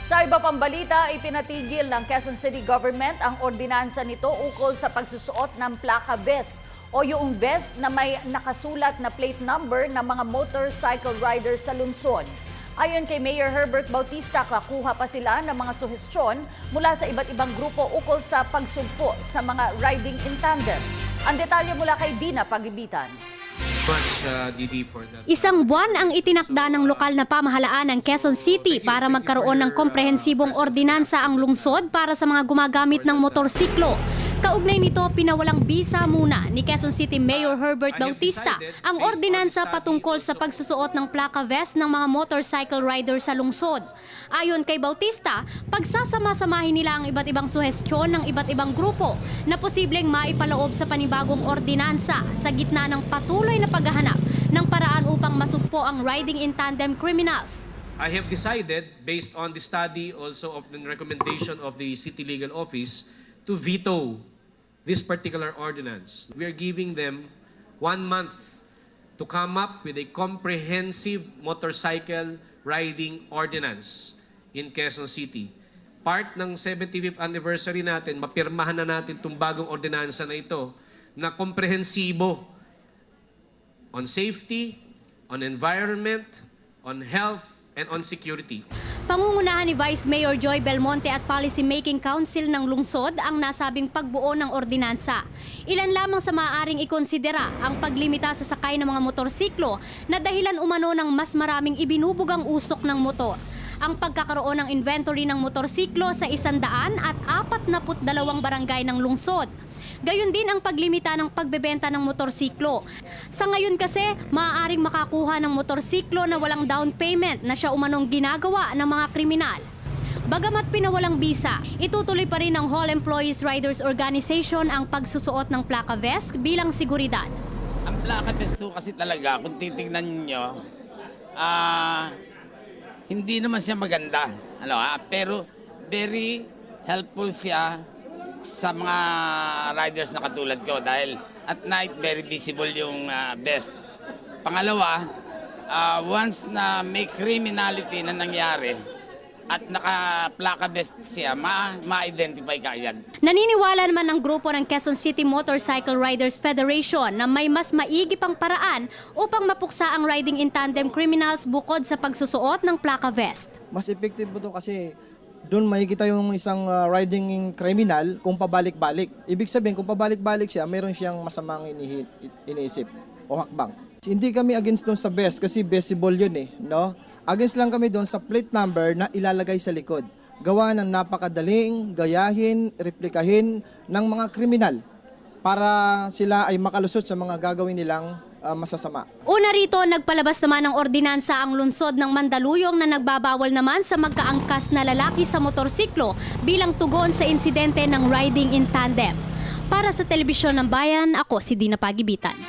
Sa iba pang balita, ipinatigil ng Quezon City Government ang ordinansa nito ukol sa pagsusuot ng plaka vest o yung vest na may nakasulat na plate number ng mga motorcycle riders sa lungsod. Ayon kay Mayor Herbert Bautista, kakuha pa sila ng mga suhestyon mula sa iba't ibang grupo ukol sa pagsugpo sa mga riding in tandem. Ang detalye mula kay Dina Pagibitan. Isang buwan ang itinakda ng lokal na pamahalaan ng Quezon City para magkaroon ng komprehensibong ordinansa ang lungsod para sa mga gumagamit ng motorsiklo. Kaugnay nito, pinawalang bisa muna ni Quezon City Mayor Herbert Bautista ang ordinansa patungkol sa pagsusuot ng plaka vest ng mga motorcycle riders sa lungsod. Ayon kay Bautista, pagsasama-samahin nila ang iba't ibang suhestyon ng iba't ibang grupo na posibleng maipaloob sa panibagong ordinansa sa gitna ng patuloy na paghahanap ng paraan upang masugpo ang riding in tandem criminals. I have decided, based on the study also of the recommendation of the City Legal Office, to veto this particular ordinance. We are giving them 1 month to come up with a comprehensive motorcycle riding ordinance in Quezon City. Part ng 75th anniversary natin, mapirmahan na natin itong bagong ordinansa na ito na komprehensibo on safety, on environment, on health, and on security. Pangungunahan ni Vice Mayor Joy Belmonte at Policy Making Council ng lungsod ang nasabing pagbuo ng ordinansa. Ilan lamang sa maaaring ikonsidera ang paglimita sa sakay ng mga motorsiklo na dahilan umano ng mas maraming ibinubugang usok ng motor. Ang pagkakaroon ng inventory ng motorsiklo sa 142 barangay ng lungsod. Gayon din ang paglimita ng pagbebenta ng motorsiklo. Sa ngayon kasi, maaaring makakuha ng motorsiklo na walang down payment na siya umanong ginagawa ng mga kriminal. Bagamat pinawalang bisa, itutuloy pa rin ng Hall Employees Riders Organization ang pagsusuot ng plaka vest bilang seguridad. Ang plaka vest kasi talaga, kung titignan nyo, hindi naman siya maganda. Pero very helpful siya sa mga riders na katulad ko dahil at night very visible yung vest. Pangalawa, once na may criminality na nangyari at naka-plaka vest siya, ma-identify ka agad. Naniniwala naman ang grupo ng Quezon City Motorcycle Riders Federation na may mas maigi pang paraan upang mapuksa ang riding in tandem criminals bukod sa pagsusuot ng plaka vest. Mas effective po ito kasi doon makikita yung isang riding criminal kung pabalik-balik. Ibig sabihin, kung pabalik-balik siya, meron siyang masamang iniisip o hakbang. Hindi kami against doon sa vest kasi visible yun no? Against lang kami doon sa plate number na ilalagay sa likod. Gawa ng napakadaling, gayahin, replikahin ng mga kriminal para sila ay makalusot sa mga gagawin nilang masasama. Una rito, nagpalabas naman ng ordinansa ang lungsod ng Mandaluyong na nagbabawal naman sa magkaangkas na lalaki sa motorsiklo bilang tugon sa insidente ng riding in tandem. Para sa Telebisyon ng Bayan, ako si Dina Pagibitan.